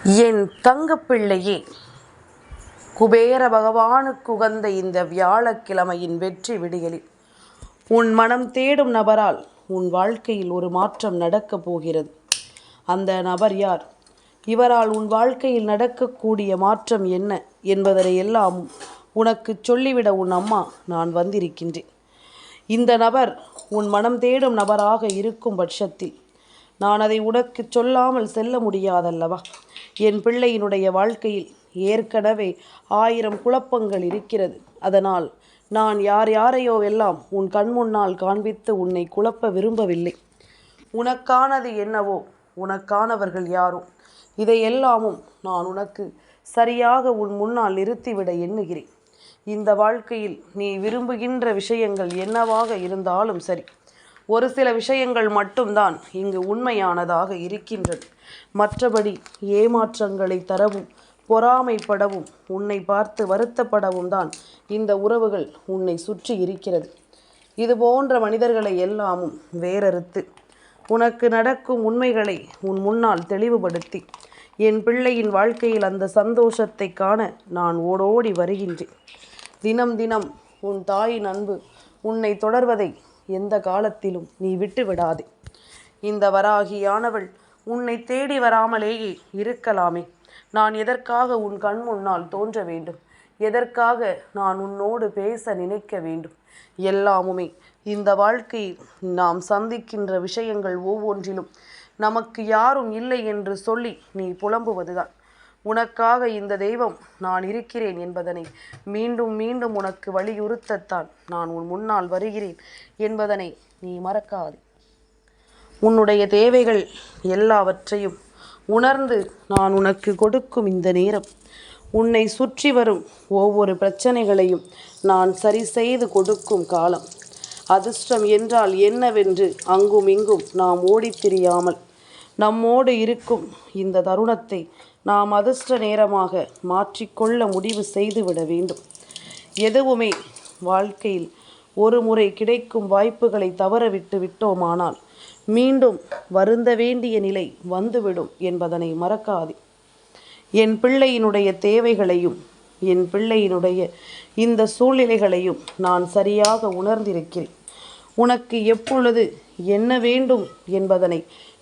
என் தங்கப்பிள்ளையே, குபேர பகவானுக்குகந்த இந்த வியாழக்கிழமையின் வெற்றி விடியலில் உன் மனம் தேடும் நபரால் உன் வாழ்க்கையில் ஒரு மாற்றம் நடக்கப் போகிறது. அந்த நபர் யார்? இவரால் உன் வாழ்க்கையில் நடக்கக்கூடிய மாற்றம் என்ன என்பதனை எல்லாம் உனக்கு சொல்லிவிட உன் அம்மா நான் வந்திருக்கின்றேன். இந்த நபர் உன் மனம் தேடும் நபராக இருக்கும் பட்சத்தில் நான் அதை உனக்கு சொல்லாமல் செல்ல முடியாதல்லவா? என் பிள்ளையினுடைய வாழ்க்கையில் ஏற்கனவே 1000 குழப்பங்கள் இருக்கிறது. அதனால் நான் யாரையோ எல்லாம் உன் கண் முன்னால் காண்பித்து உன்னை குழப்ப விரும்பவில்லை. உனக்கானது என்னவோ, உனக்கானவர்கள் யாரோ, இதையெல்லாமும் நான் உனக்கு சரியாக உன் முன்னால் நிறுத்திவிட எண்ணுகிறேன். இந்த வாழ்க்கையில் நீ விரும்புகின்ற விஷயங்கள் என்னவாக இருந்தாலும் சரி, ஒரு சில விஷயங்கள் மட்டும்தான் இங்கு உண்மையானதாக இருக்கின்றது. மற்றபடி ஏமாற்றங்களை தரவும், பொறாமைப்படவும், உன்னை பார்த்து வருத்தப்படவும் தான் இந்த உறவுகள் உன்னை சுற்றி இருக்கிறது. இது போன்ற மனிதர்களை எல்லாமும் வேறறுத்து உனக்கு நடக்கும் உண்மைகளை உன் முன்னால் தெளிவுபடுத்தி என் பிள்ளையின் வாழ்க்கையில் அந்த சந்தோஷத்தை காண நான் ஓடோடி வருகின்றேன். தினம் தினம் உன் தாயின் அன்பு உன்னை தொடர்வதை எந்த காலத்திலும் நீ விட்டு விடாதே. இந்த வராகியானவள் உன்னை தேடி வராமலேயே இருக்கலாமே. நான் எதற்காக உன் கண் முன்னால் தோன்ற வேண்டும்? எதற்காக நான் உன்னோடு பேச நினைக்க வேண்டும்? எல்லாமுமே இந்த வாழ்க்கையில் நாம் சந்திக்கின்ற விஷயங்கள் ஒவ்வொன்றிலும் நமக்கு யாரும் இல்லை என்று சொல்லி நீ புலம்புவதுதான். உனக்காக இந்த தெய்வம் நான் இருக்கிறேன் என்பதனை மீண்டும் மீண்டும் உனக்கு வலியுறுத்தத்தான் நான் உன் முன்னால் வருகிறேன் என்பதனை நீ மறக்காது. உன்னுடைய தேவைகள் எல்லாவற்றையும் உணர்ந்து நான் உனக்கு கொடுக்கும் இந்த நேரம், உன்னை சுற்றி வரும் ஒவ்வொரு பிரச்சனைகளையும் நான் சரி செய்து கொடுக்கும் காலம். அதிர்ஷ்டம் என்றால் என்னவென்று அங்கும் இங்கும் நாம் ஓடித் திரியாமல் நம்மோடு இருக்கும் இந்த தருணத்தை நாம் அதிர்ஷ்ட நேரமாக மாற்றிக்கொள்ள முடிவு செய்துவிட வேண்டும். எதுவுமே வாழ்க்கையில் ஒரு முறை கிடைக்கும் வாய்ப்புகளை தவறவிட்டு விட்டோமானால் மீண்டும் வருந்த வேண்டிய நிலை வந்துவிடும் என்பதனை மறக்காதே. என் பிள்ளையினுடைய தேவைகளையும் என் பிள்ளையினுடைய இந்த சூழ்நிலைகளையும் நான் சரியாக உணர்ந்திருக்கிறேன். உனக்கு எப்பொழுது என்ன வேண்டும் என்பதனை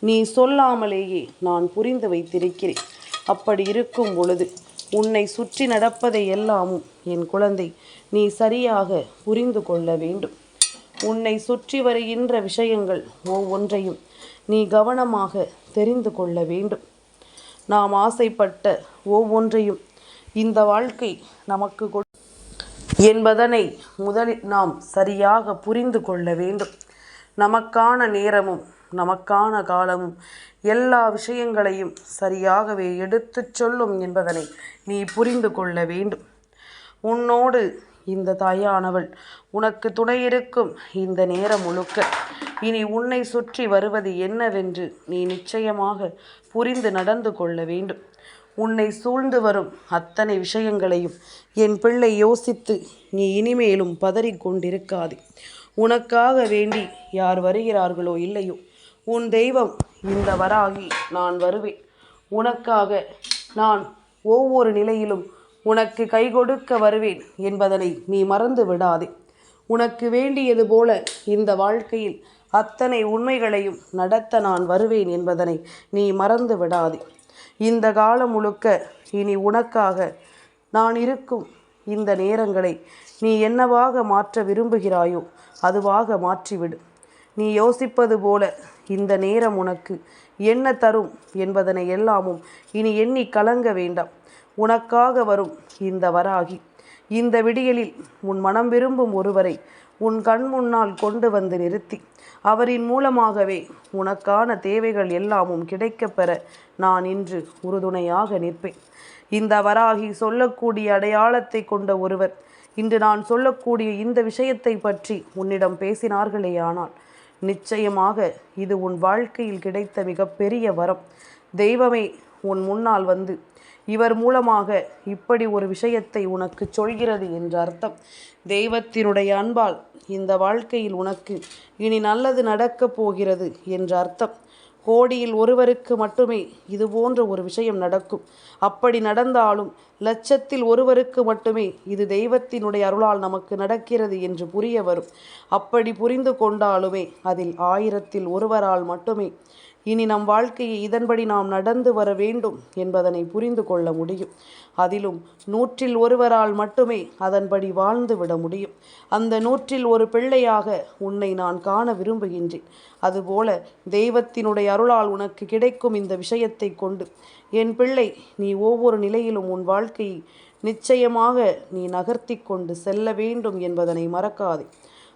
நீ சொல்லாமலேயே நான் புரிந்து வைத்திருக்கிறேன். அப்படி இருக்கும் பொழுது உன்னை சுற்றி நடப்பதை எல்லாமும் என் குழந்தை நீ சரியாக புரிந்து கொள்ள வேண்டும். உன்னை சுற்றி வருகின்ற விஷயங்கள் ஒவ்வொன்றையும் நீ கவனமாக தெரிந்து கொள்ள வேண்டும். நாம் ஆசைப்பட்ட ஒவ்வொன்றையும் இந்த வாழ்க்கை நமக்கு என்பதனை முதலில் நாம் சரியாக புரிந்து கொள்ள வேண்டும். நமக்கான நேரமும் நமக்கான காலமும் எல்லா விஷயங்களையும் சரியாகவே எடுத்துச் சொல்லும் என்பதனை நீ புரிந்து கொள்ள வேண்டும். உன்னோடு இந்த தாயானவள் உனக்கு துணையிருக்கும் இந்த நேரம் முழுக்க இனி உன்னை சுற்றி வருவது என்னவென்று நீ நிச்சயமாக புரிந்து நடந்து கொள்ள வேண்டும். உன்னை சூழ்ந்து வரும் அத்தனை விஷயங்களையும் என் பிள்ளை யோசித்து நீ இனிமேலும் பதறிக்கொண்டிருக்காதே. உனக்காக வேண்டி யார் வருகிறார்களோ இல்லையோ, உன் தெய்வம் இந்த வராகி நான் வருவேன். உனக்காக நான் ஒவ்வொரு நிலையிலும் உனக்கு கை கொடுக்க வருவேன் என்பதனை நீ மறந்து விடாதே. உனக்கு வேண்டியது போல இந்த வாழ்க்கையில் அத்தனை உண்மைகளையும் நடத்த நான் வருவேன் என்பதனை நீ மறந்து விடாதே. இந்த காலம் முழுக்க இனி உனக்காக நான் இருக்கும் இந்த நேரங்களை நீ என்னவாக மாற்ற விரும்புகிறாயோ அதுவாக மாற்றிவிடு. நீ யோசிப்பது போல இந்த நேரம் உனக்கு என்ன தரும் என்பதனை எல்லாமும் இனி எண்ணி கலங்க வேண்டாம். உனக்காக வரும் இந்த வராகி இந்த விடியலில் உன் மனம் விரும்பும் ஒருவரை உன் கண் முன்னால் கொண்டு வந்து நிறுத்தி அவரின் மூலமாகவே உனக்கான தேவைகள் எல்லாமும் கிடைக்கப்பெற நான் இன்று உறுதுணையாக நிற்பேன். இந்த வராகி சொல்லக்கூடிய அடையாளத்தை கொண்ட ஒருவர் இன்று நான் சொல்லக்கூடிய இந்த விஷயத்தை பற்றி உன்னிடம் பேசினார்களேயானால் நிச்சயமாக இது உன் வாழ்க்கையில் கிடைத்த மிகப்பெரிய வரம். தெய்வமே உன் முன்னால் வந்து இவர் மூலமாக இப்படி ஒரு விஷயத்தை உனக்கு சொல்கிறது என்ற அர்த்தம். தெய்வத்தினுடைய அன்பால் இந்த வாழ்க்கையில் உனக்கு இனி நல்லது நடக்கப் போகிறது என்ற அர்த்தம். கோடியில் ஒருவருக்கு மட்டுமே இது போன்ற ஒரு விஷயம் நடக்கும். அப்படி நடந்தாலும் லட்சத்தில் ஒருவருக்கு மட்டுமே இது தெய்வத்தினுடைய அருளால் நமக்கு நடக்கிறது என்று புரிய வரும். அப்படி புரிந்து கொண்டாலுமே அதில் 1000ல் ஒருவரால் மட்டுமே இனி நம் வாழ்க்கையை இதன்படி நாம் நடந்து வர வேண்டும் என்பதனை புரிந்து கொள்ள முடியும். அதிலும் 100ல் ஒருவரால் மட்டுமே அதன்படி வாழ்ந்து விட முடியும். அந்த 100ல் ஒரு பிள்ளையாக உன்னை நான் காண விரும்புகின்றேன். அதுபோல தெய்வத்தினுடைய அருளால் உனக்கு கிடைக்கும் இந்த விஷயத்தை கொண்டு என் பிள்ளை, நீ ஒவ்வொரு நிலையிலும் உன் வாழ்க்கையை நிச்சயமாக நீ நகர்த்தி கொண்டு செல்ல வேண்டும் என்பதனை மறக்காதே.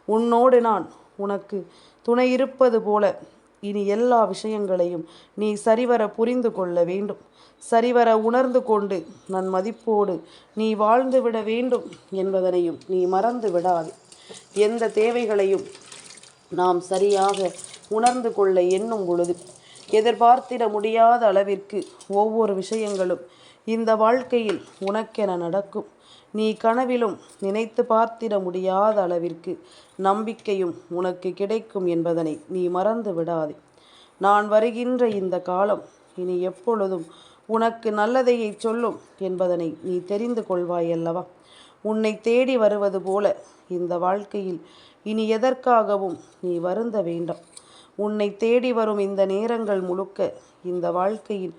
உன்னோடு நான் உனக்கு துணை இருப்பது போல இனி எல்லா விஷயங்களையும் நீ சரிவர புரிந்து கொள்ள வேண்டும். சரிவர உணர்ந்து கொண்டு நன் மதிப்போடு நீ வாழ்ந்து விட வேண்டும் என்பதனையும் நீ மறந்து விடாது. எந்த தேவைகளையும் நாம் சரியாக உணர்ந்து கொள்ள எண்ணும் பொழுது எதிர்பார்த்திட முடியாத அளவிற்கு ஒவ்வொரு விஷயங்களும் இந்த வாழ்க்கையில் உனக்கென நடக்கும். நீ கனவிலும் நினைத்து பார்த்திட முடியாத அளவிற்கு நம்பிக்கையும் உனக்கு கிடைக்கும் என்பதனை நீ மறந்து விடாதே. நான் வருகின்ற இந்த காலம் இனி எப்பொழுதும் உனக்கு நல்லதையை சொல்லும் என்பதனை நீ தெரிந்து கொள்வாய் அல்லவா? உன்னை தேடி வருவது போல இந்த வாழ்க்கையில் இனி எதற்காகவும் நீ வருந்த வேண்டாம். உன்னை தேடி வரும் இந்த நேரங்கள் முழுக்க இந்த வாழ்க்கையில்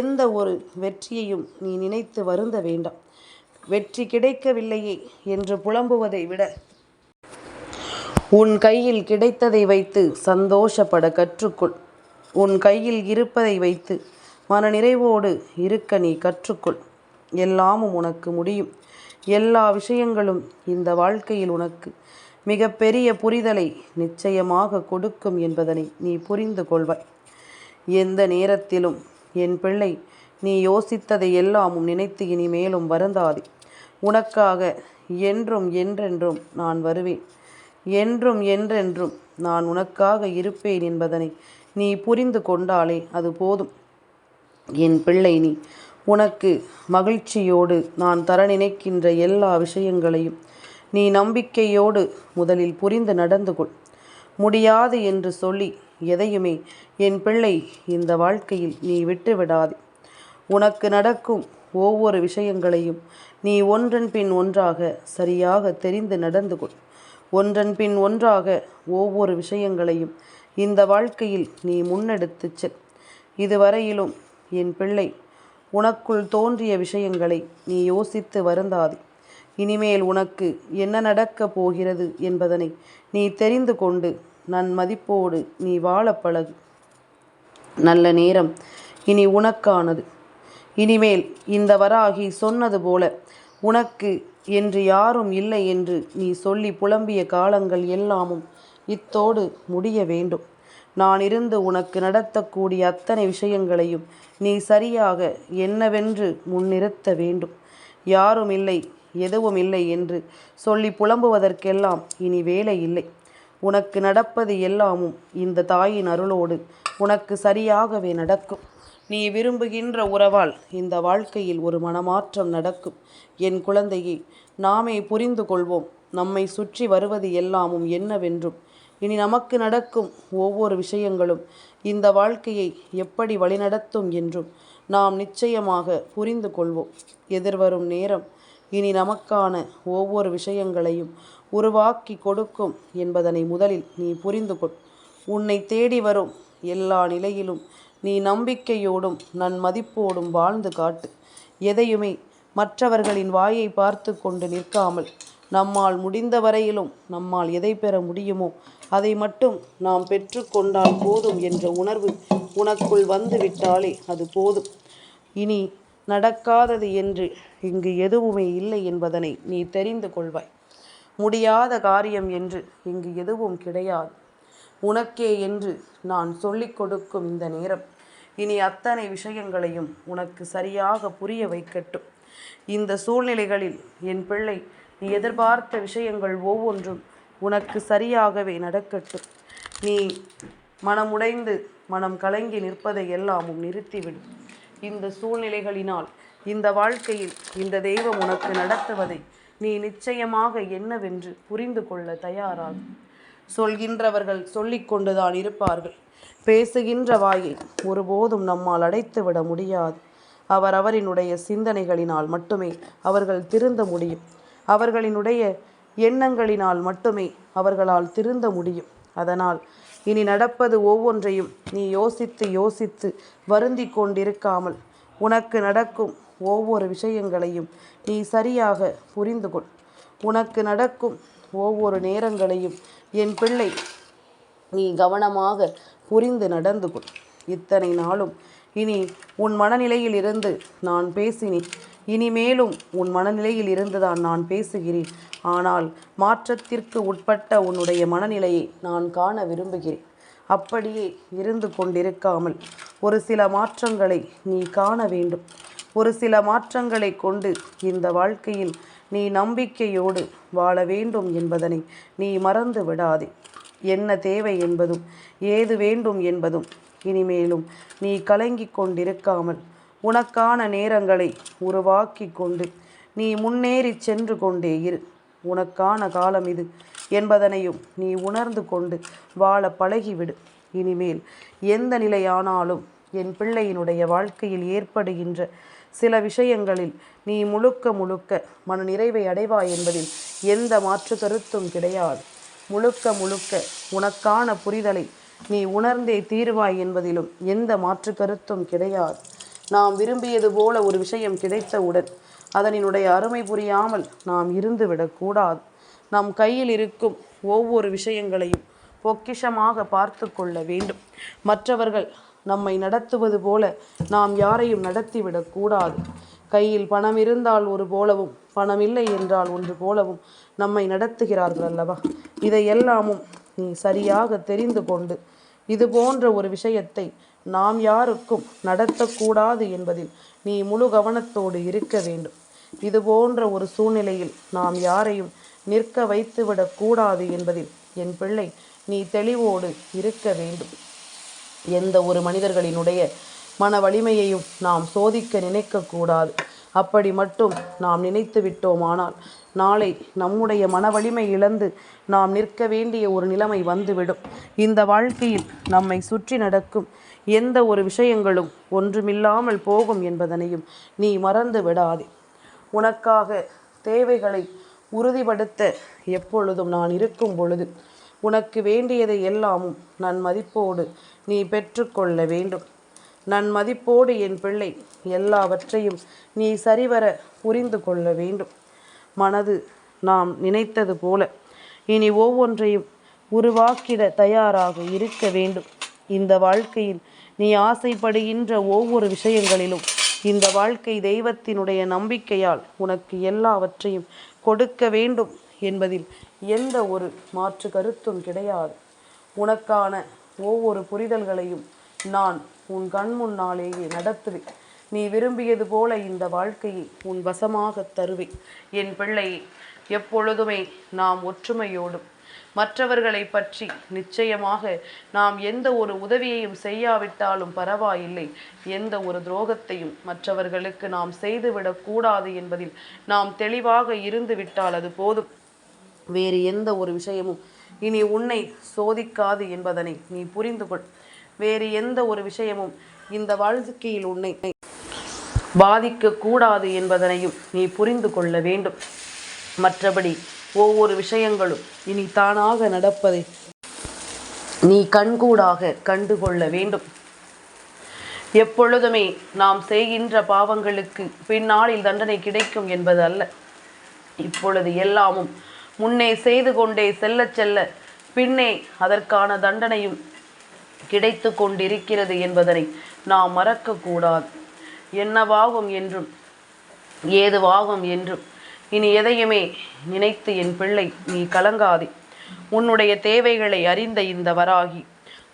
எந்த ஒரு வெற்றியையும் நீ நினைத்து வருந்த வேண்டாம். வெற்றி கிடைக்கவில்லையே என்று புலம்புவதை விட உன் கையில் கிடைத்ததை வைத்து சந்தோஷப்பட கற்றுக்கொள். உன் கையில் இருப்பதை வைத்து மனநிறைவோடு இருக்க நீ கற்றுக்கொள். எல்லாமும் உனக்கு முடியும். எல்லா விஷயங்களும் இந்த வாழ்க்கையில் உனக்கு மிகப்பெரிய புரிதலை நிச்சயமாக கொடுக்கும் என்பதனை நீ புரிந்து கொள்வாய். எந்த நேரத்திலும் என் பிள்ளை, நீ யோசித்ததை எல்லாமும் நினைத்து இனிமேலும் வருந்தாதே. உனக்காக என்றும் என்றென்றும் நான் வருவேன். என்றும் என்றென்றும் நான் உனக்காக இருப்பேன் என்பதனை நீ புரிந்து கொண்டாலே அது போதும். என் பிள்ளை, நீ உனக்கு மகிழ்ச்சியோடு நான் தர நினைக்கின்ற எல்லா விஷயங்களையும் நீ நம்பிக்கையோடு முதலில் புரிந்து நடந்து கொள். முடியாது என்று சொல்லி எதையுமே என் பிள்ளை இந்த வாழ்க்கையில் நீ விட்டு விடாதே. உனக்கு நடக்கும் ஒவ்வொரு விஷயங்களையும் நீ ஒன்றன் பின் ஒன்றாக சரியாக தெரிந்து நடந்து கொள். ஒன்றன் பின் ஒன்றாக ஒவ்வொரு விஷயங்களையும் இந்த வாழ்க்கையில் நீ முன்னெடுத்துச் செல். இதுவரையிலும் என் பிள்ளை, உனக்குள் தோன்றிய விஷயங்களை நீ யோசித்து வருந்தாதே. இனிமேல் உனக்கு என்ன நடக்கப் போகிறது என்பதனை நீ தெரிந்து கொண்டு நன் மதிப்போடு நீ வாழ பழகு. நல்ல நேரம் இனி உனக்கானது. இனிமேல் இந்த வராகி சொன்னது போல உனக்கு என்று யாரும் இல்லை என்று நீ சொல்லி புலம்பிய காலங்கள் எல்லாமும் இத்தோடு முடிய வேண்டும். நான் இருந்து உனக்கு நடத்தக்கூடிய அத்தனை விஷயங்களையும் நீ சரியாக என்னவென்று முன்னிறுத்த வேண்டும். யாரும் இல்லை, எதுவும் இல்லை என்று சொல்லி புலம்புவதற்கெல்லாம் இனி வேலை இல்லை. உனக்கு நடப்பது எல்லாமும் இந்த தாயின் அருளோடு உனக்கு சரியாகவே நடக்கும். நீ விரும்புகின்ற உறவால் இந்த வாழ்க்கையில் ஒரு மனமாற்றம் நடக்கும். என் குழந்தையே, நாமே புரிந்து கொள்வோம் நம்மை சுற்றி வருவது எல்லாமும் என்னவென்றும். இனி நமக்கு நடக்கும் ஒவ்வொரு விஷயங்களும் இந்த வாழ்க்கையை எப்படி வழிநடத்தும் என்றும் நாம் நிச்சயமாக புரிந்து கொள்வோம். எதிர்வரும் நேரம் இனி நமக்கான ஒவ்வொரு விஷயங்களையும் உருவாக்கி கொடுக்கும் என்பதனை முதலில் நீ புரிந்து கொள். உன்னை தேடி வரும் எல்லா நிலையிலும் நீ நம்பிக்கையோடும் நன் மதிப்போடும் வாழ்ந்து காட்டு. எதையுமே மற்றவர்களின் வாயை பார்த்து கொண்டு நிற்காமல் நம்மால் முடிந்த வரையிலும் நம்மால் எதை பெற முடியுமோ அதை மட்டும் நாம் பெற்றுக்கொண்டால் போதும் என்ற உணர்வு உனக்குள் வந்துவிட்டாலே அது போதும். இனி நடக்காதது என்று இங்கு எதுவுமே இல்லை என்பதனை நீ தெரிந்து கொள்வாய். முடியாத காரியம் என்று இங்கு எதுவும் கிடையாது. உனக்கே என்று நான் சொல்லிக் கொடுக்கும் இந்த நேரம் இனி அத்தனை விஷயங்களையும் உனக்கு சரியாக புரிய வைக்கட்டும். இந்த சூழ்நிலைகளில் என் பிள்ளை, நீ எதிர்பார்த்த விஷயங்கள் ஒவ்வொன்றும் உனக்கு சரியாகவே நடக்கட்டும். நீ மனமுடைந்து மனம் கலங்கி நிற்பதை எல்லாமும் நிறுத்திவிடும். இந்த சூழ்நிலைகளினால் இந்த வாழ்க்கையில் இந்த தெய்வம் உனக்கு நடத்துவதை நீ நிச்சயமாக என்னவென்று புரிந்து கொள்ள தயாராகும். சொல்கின்றவர்கள் சொல்லிக்கொண்டுதான் இருப்பார்கள். பேசுகின்ற வாயை ஒருபோதும் நம்மால் அடைத்துவிட முடியாது. அவரவரினுடைய சிந்தனைகளினால் மட்டுமே அவர்கள் திருந்த முடியும். அவர்களினுடைய எண்ணங்களினால் மட்டுமே அவர்களால் திருந்த முடியும். அதனால் இனி நடப்பது ஒவ்வொன்றையும் நீ யோசித்து யோசித்து வருந்தி கொண்டிருக்காமல் உனக்கு நடக்கும் ஒவ்வொரு விஷயங்களையும் நீ சரியாக புரிந்து கொள். உனக்கு நடக்கும் ஒவ்வொரு நேரங்களையும் என் பிள்ளை நீ கவனமாக புரிந்து நடந்து கொள். இத்தனை நாளும் இனி உன் மனநிலையில் இருந்து நான் பேசினேன். இனிமேலும் உன் மனநிலையில் இருந்துதான் நான் பேசுகிறேன். ஆனால் மாற்றத்திற்கு உட்பட்ட உன்னுடைய மனநிலையை நான் காண விரும்புகிறேன். அப்படியே இருந்து கொண்டிருக்காமல் ஒரு சில மாற்றங்களை நீ காண வேண்டும். ஒரு சில மாற்றங்களை கொண்டு இந்த வாழ்க்கையில் நீ நம்பிக்கையோடு வாழ வேண்டும் என்பதனை நீ மறந்து விடாதே. என்ன தேவை என்பதும் ஏது வேண்டும் என்பதும் இனிமேலும் நீ கலங்கி கொண்டிருக்காமல் உனக்கான நேரங்களை உருவாக்கி கொண்டு நீ முன்னேறி சென்று கொண்டே இரு. உனக்கான காலம் இது என்பதனையும் நீ உணர்ந்து கொண்டு வாழ பழகிவிடு. இனிமேல் எந்த நிலையானாலும் என் பிள்ளையினுடைய வாழ்க்கையில் ஏற்படுகின்ற சில விஷயங்களில் நீ முழுக்க முழுக்க மன நிறைவை அடைவாய் என்பதில் எந்த மாற்று கருத்தும் கிடையாது. முழுக்க முழுக்க உனக்கான புரிதலை நீ உணர்ந்தே தீர்வாய் என்பதிலும் எந்த மாற்று கருத்தும் கிடையாது. நாம் விரும்பியது போல ஒரு விஷயம் கிடைத்தவுடன் அதனினுடைய அருமை புரியாமல் நாம் இருந்துவிடக்கூடாது. நம் கையில் இருக்கும் ஒவ்வொரு விஷயங்களையும் பொக்கிஷமாக பார்த்து கொள்ள வேண்டும். மற்றவர்கள் நம்மை நடத்துவது போல நாம் யாரையும் நடத்திவிடக்கூடாது. கையில் பணம் இருந்தால் ஒரு போலவும் பணம் இல்லை என்றால் ஒன்று போலவும் நம்மை நடத்துகிறார்கள் அல்லவா? இதையெல்லாமும் நீ சரியாக தெரிந்து கொண்டு இது போன்ற ஒரு விஷயத்தை நாம் யாருக்கும் நடத்தக்கூடாது என்பதில் நீ முழு கவனத்தோடு இருக்க வேண்டும். இது போன்ற ஒரு சூழ்நிலையில் நாம் யாரையும் நிற்க வைத்துவிடக்கூடாது என்பதில் என் பிள்ளை நீ தெளிவோடு இருக்க வேண்டும். எந்த ஒரு மனிதர்களினுடைய மன வலிமையையும் நாம் சோதிக்க நினைக்கக்கூடாது. அப்படி மட்டும் நாம் நினைத்து விட்டோமானால் நாளை நம்முடைய மன வலிமை இழந்து நாம் நிற்க வேண்டிய ஒரு நிலைமை வந்துவிடும். இந்த வாழ்க்கையில் நம்மை சுற்றி நடக்கும் எந்த ஒரு விஷயங்களும் ஒன்றுமில்லாமல் போகும் என்பதனையும் நீ மறந்து விடாதே. உனக்காக தேவைகளை உறுதிப்படுத்த எப்பொழுதும் நான் இருக்கும் பொழுது உனக்கு வேண்டியதை எல்லாமும் நன்மதிப்போடு நீ பெற்றுக்கொள்ள வேண்டும். நன்மதிப்போடு என் பிள்ளை எல்லாவற்றையும் நீ சரிவர புரிந்து கொள்ள வேண்டும். மனது நாம் நினைத்தது போல இனி ஒவ்வொன்றையும் உருவாக்கிட தயாராக இருக்க வேண்டும். இந்த வாழ்க்கையில் நீ ஆசைப்படுகின்ற ஒவ்வொரு விஷயங்களிலும் இந்த வாழ்க்கை தெய்வத்தினுடைய நம்பிக்கையால் உனக்கு எல்லாவற்றையும் கொடுக்க வேண்டும் என்பதில் எந்த ஒரு மாற்று கருத்தும் கிடையாது. உனக்கான ஒவ்வொரு புரிதல்களையும் நான் உன் கண் முன்னாலேயே நடத்துவேன். நீ விரும்பியது போல இந்த வாழ்க்கையை உன் வசமாக தருவேன். என் பிள்ளையை எப்பொழுதுமே நாம் ஒற்றுமையோடும் மற்றவர்களை பற்றி நிச்சயமாக நாம் எந்த ஒரு உதவியையும் செய்யாவிட்டாலும் பரவாயில்லை, எந்த ஒரு துரோகத்தையும் மற்றவர்களுக்கு நாம் செய்துவிடக்கூடாது என்பதில் நாம் தெளிவாக இருந்து விட்டால் அது போதும். வேறு எந்த ஒரு விஷயமும் இனி உன்னை சோதிக்காது என்பதனை நீ புரிந்து கொள். வேறு எந்த ஒரு விஷயமும் இந்த வாழ்க்கையில் உன்னை பாதிக்கக்கூடாது என்பதனையும் நீ புரிந்து கொள்ள வேண்டும். மற்றபடி ஒவ்வொரு விஷயங்களும் இனி தானாக நடப்பதை நீ கண்கூடாக கண்டுகொள்ள வேண்டும். எப்பொழுதுமே நாம் செய்கின்ற பாவங்களுக்கு பின்னாளில் தண்டனை கிடைக்கும் என்பது அல்ல. இப்பொழுது எல்லாமும் முன்னே செய்து கொண்டே செல்ல செல்ல பின்னே அதற்கான தண்டனையும் கிடைத்து கொண்டிருக்கிறது என்பதனை நாம் மறக்கக்கூடாது. என்னவாகும் என்றும் ஏதுவாகும் என்றும் இனி எதையுமே நினைத்து என் பிள்ளை நீ கலங்காதே. உன்னுடைய தேவைகளை அறிந்த இந்த வராகி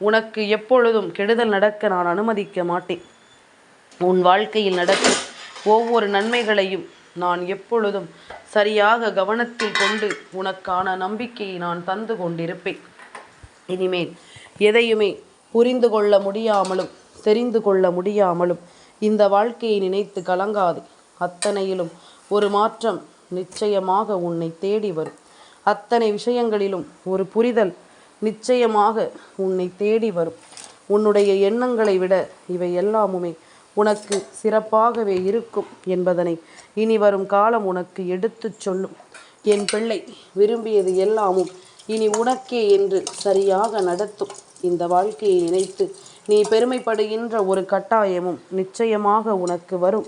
உனக்கு எப்பொழுதும் கெடுதல் நடக்க நான் அனுமதிக்க மாட்டேன். உன் வாழ்க்கையில் நடக்கும் ஒவ்வொரு நன்மைகளையும் நான் எப்பொழுதும் சரியாக கவனத்தில் கொண்டு உனக்கான நம்பிக்கையை நான் தந்து கொண்டிருப்பேன். இனிமேல் எதையுமே புரிந்து கொள்ள முடியாமலும் தெரிந்து கொள்ள முடியாமலும் இந்த வாழ்க்கையை நினைத்து கலங்காது. அத்தனையிலும் ஒரு மாற்றம் நிச்சயமாக உன்னை தேடி வரும். அத்தனை விஷயங்களிலும் ஒரு புரிதல் நிச்சயமாக உன்னை தேடி வரும். உன்னுடைய எண்ணங்களை விட இவை எல்லாமுமே உனக்கு சிறப்பாகவே இருக்கும் என்பதனை இனி வரும் காலம் உனக்கு எடுத்துச் சொல்லும். என் பிள்ளை, விரும்பியது எல்லாமும் இனி உனக்கே என்று சரியாக நடத்தும். இந்த வாழ்க்கையை நினைத்து நீ பெருமைப்படுகின்ற ஒரு கட்டாயமும் நிச்சயமாக உனக்கு வரும்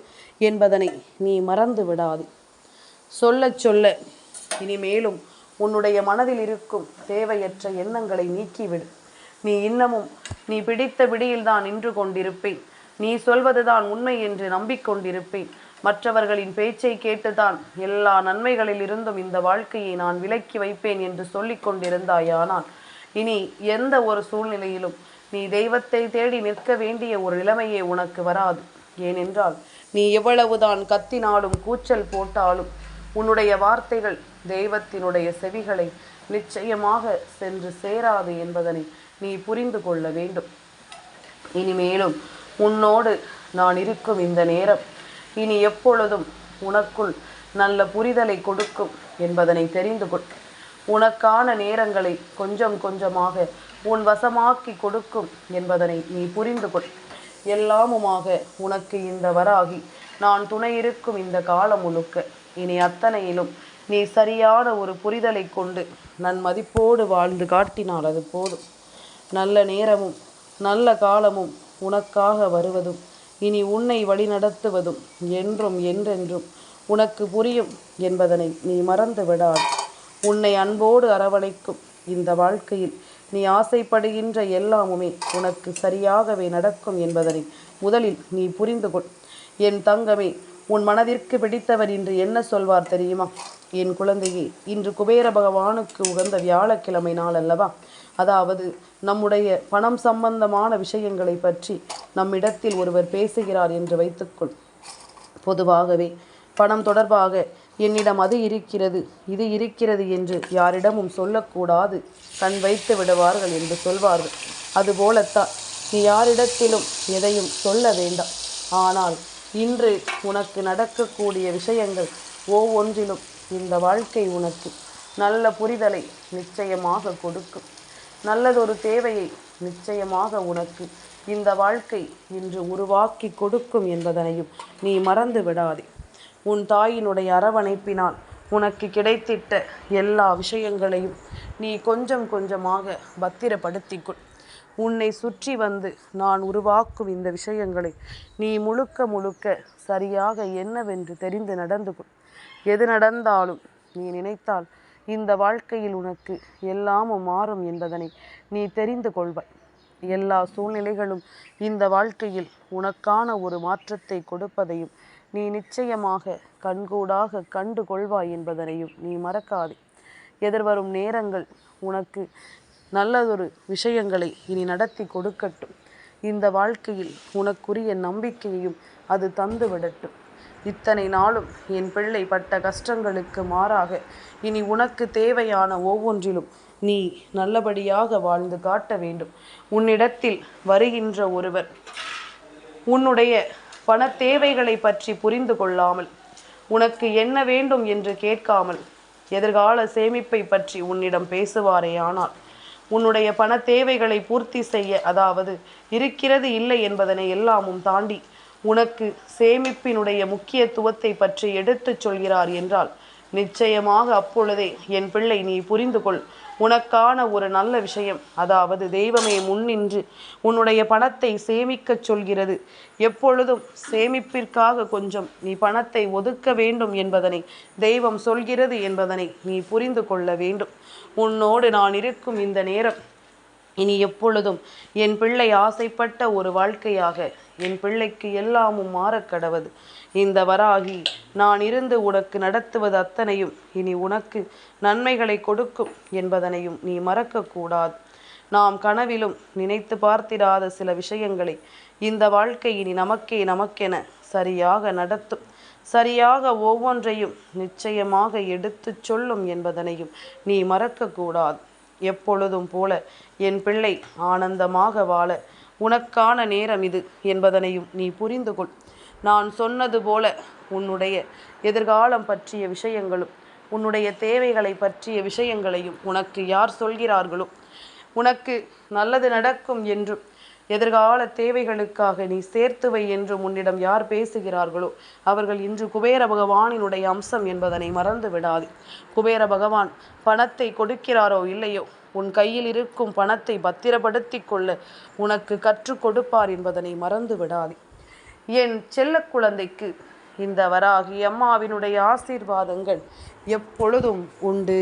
என்பதனை நீ மறந்து விடாது. சொல்ல சொல்ல இனிமேலும் உன்னுடைய மனதில் இருக்கும் தேவையற்ற எண்ணங்களை நீக்கிவிடு. நீ இன்னமும் நீ பிடித்த பிடியில்தான் நின்று கொண்டிருப்பேன். நீ சொல்வதுதான் உண்மை என்று நம்பிக்கொண்டிருப்பேன். மற்றவர்களின் பேச்சை கேட்டுதான் எல்லா நன்மைகளில் இருந்தும் இந்த வாழ்க்கையை நான் விலக்கி வைப்பேன் என்று சொல்லிக் கொண்டிருந்தாயானால் இனி எந்த ஒரு சூழ்நிலையிலும் நீ தெய்வத்தை தேடி நிற்க வேண்டிய ஒரு நிலைமையே உனக்கு வராது. ஏனென்றால் நீ எவ்வளவுதான் கத்தினாலும் கூச்சல் போட்டாலும் உன்னுடைய வார்த்தைகள் தெய்வத்தினுடைய செவிகளை நிச்சயமாக சென்று சேராது என்பதனை நீ புரிந்து கொள்ள வேண்டும். இனிமேலும் உன்னோடு நான் இருக்கும் இந்த நேரம் இனி எப்பொழுதும் உனக்குள் நல்ல புரிதலை கொடுக்கும் என்பதனை தெரிந்து கொள். உனக்கான நேரங்களை கொஞ்சம் கொஞ்சமாக உன் வசமாக்கி கொடுக்கும் என்பதனை நீ புரிந்து கொள். எல்லாமுமாக உனக்கு இந்த வராகி நான் துணை இருக்கும் இந்த காலம் முழுக்க இனி அத்தனையிலும் நீ சரியான ஒரு புரிதலை கொண்டு நன்மதிப்போடு வாழ்ந்து காட்டினால் அது போதும். நல்ல நேரமும் நல்ல காலமும் உனக்காக வருவதும் இனி உன்னை வழிநடத்துவதும் என்றும் என்றென்றும் உனக்கு புரியும் என்பதனை நீ மறந்து விடாது. உன்னை அன்போடு அரவணைக்கும் இந்த வாழ்க்கையில் நீ ஆசைப்படுகின்ற எல்லாமுமே உனக்கு சரியாகவே நடக்கும் என்பதனை முதலில் நீ புரிந்து கொள். என் தங்கமே, உன் மனதிற்கு பிடித்தவர் இன்று என்ன சொல்வார் தெரியுமா? என் குழந்தையே, இன்று குபேர பகவானுக்கு உகந்த வியாழக்கிழமை நாள் அல்லவா? அதாவது நம்முடைய பணம் சம்பந்தமான விஷயங்களை பற்றி நம்மிடத்தில் ஒருவர் பேசுகிறார் என்று வைத்துக்கொள். பொதுவாகவே பணம் தொடர்பாக என்னிடம் அது இருக்கிறது இது இருக்கிறது என்று யாரிடமும் சொல்லக்கூடாது, கண் வைத்து விடுவார்கள் என்று சொல்வார்கள். அதுபோலத்தான் நீ யாரிடத்திலும் எதையும் சொல்ல வேண்டாம். ஆனால் இன்று உனக்கு நடக்கக்கூடிய விஷயங்கள் ஒவ்வொன்றிலும் இந்த வாழ்க்கை உனக்கு நல்ல புரிதலை நிச்சயமாக கொடுக்கும். நல்லதொரு தேவையை நிச்சயமாக உனக்கு இந்த வாழ்க்கை இன்று உருவாக்கி கொடுக்கும் என்பதனையும் நீ மறந்து விடாதே. உன் தாயினுடைய அரவணைப்பினால் உனக்கு கிடைத்திட்ட எல்லா விஷயங்களையும் நீ கொஞ்சம் கொஞ்சமாக பத்திரப்படுத்திக்கொள். உன்னை சுற்றி வந்து நான் உருவாக்கும் இந்த விஷயங்களை நீ முழுக்க முழுக்க சரியாக என்னவென்று தெரிந்து நடந்து கொள். எது நடந்தாலும் நீ நினைத்தால் இந்த வாழ்க்கையில் உனக்கு எல்லாமும் மாறும் என்பதனை நீ தெரிந்து கொள்வாய். எல்லா சூழ்நிலைகளும் இந்த வாழ்க்கையில் உனக்கான ஒரு மாற்றத்தை கொடுப்பதையும் நீ நிச்சயமாக கண்கூடாக கண்டு கொள்வாய் என்பதனையும் நீ மறக்காதே. எதிர்வரும் நேரங்கள் உனக்கு நல்லதொரு விஷயங்களை இனி நடத்தி கொடுக்கட்டும். இந்த வாழ்க்கையில் உனக்குரிய நம்பிக்கையையும் அது தந்து விடட்டும். இத்தனை நாளும் என் பிள்ளை பட்ட கஷ்டங்களுக்கு மாறாக இனி உனக்கு தேவையான ஒவ்வொன்றிலும் நீ நல்லபடியாக வாழ்ந்து காட்ட வேண்டும். உன்னிடத்தில் வருகின்ற ஒருவர் உன்னுடைய பண தேவைகளை பற்றி புரிந்து கொள்ளாமல், உனக்கு என்ன வேண்டும் என்று கேட்காமல், எதிர்கால சேமிப்பை பற்றி உன்னிடம் பேசுவாரே ஆனால் உன்னுடைய பண தேவைகளை பூர்த்தி செய்ய, அதாவது இருக்கிறது இல்லை என்பதனை எல்லாமும் தாண்டி உனக்கு சேமிப்பினுடைய முக்கியத்துவத்தை பற்றி எடுத்துச் சொல்கிறார் என்றால் நிச்சயமாக அப்பொழுதே என் பிள்ளை நீ புரிந்து கொள். உனக்கான ஒரு நல்ல விஷயம், அதாவது தெய்வமே முன்னின்று உன்னுடைய பணத்தை சேமிக்கச் சொல்கிறது. எப்பொழுதும் சேமிப்பிற்காக கொஞ்சம் நீ பணத்தை ஒதுக்க வேண்டும் என்பதனை தெய்வம் சொல்கிறது என்பதனை நீ புரிந்து கொள்ள வேண்டும். உன்னோடு நான் இருக்கும் இந்த நேரம் இனி எப்பொழுதும் என் பிள்ளை ஆசைப்பட்ட ஒரு வாழ்க்கையாக என் பிள்ளைக்கு எல்லாமும் மாறக்கடவது. இந்த வராகி நான் இருந்து உனக்கு நடத்துவது அத்தனையும் இனி உனக்கு நன்மைகளை கொடுக்கும் என்பதனையும் நீ மறக்கக்கூடாது. நாம் கனவிலும் நினைத்து பார்த்திராத சில விஷயங்களை இந்த வாழ்க்கை இனி நமக்கென சரியாக நடத்தும். சரியாக ஒவ்வொன்றையும் நிச்சயமாக எடுத்துச் சொல்லும் என்பதனையும் நீ மறக்கக்கூடாது. எப்பொழுதும் போல என் பிள்ளை ஆனந்தமாக வாழ உனக்கான நேரம் இது என்பதனையும் நீ புரிந்து கொள். நான் சொன்னது போல உன்னுடைய எதிர்காலம் பற்றிய விஷயங்களும் உன்னுடைய தேவைகளை பற்றிய விஷயங்களையும் உனக்கு யார் சொல்கிறார்களோ, உனக்கு நல்லது நடக்கும் என்றும் எதிர்கால தேவைகளுக்காக நீ சேர்த்து வை என்று உன்னிடம் யார் பேசுகிறார்களோ அவர்கள் இன்று குபேர பகவானினுடைய அம்சம் என்பதனை மறந்து விடாதே. குபேர பகவான் பணத்தை கொடுக்கிறாரோ இல்லையோ, உன் கையில் இருக்கும் பணத்தை பத்திரப்படுத்தி கொள்ள உனக்கு கற்றுக் கொடுப்பார் என்பதனை மறந்து விடாதே. என் செல்ல குழந்தைக்கு இந்த வராகி அம்மாவினுடைய ஆசீர்வாதங்கள் எப்பொழுதும் உண்டு.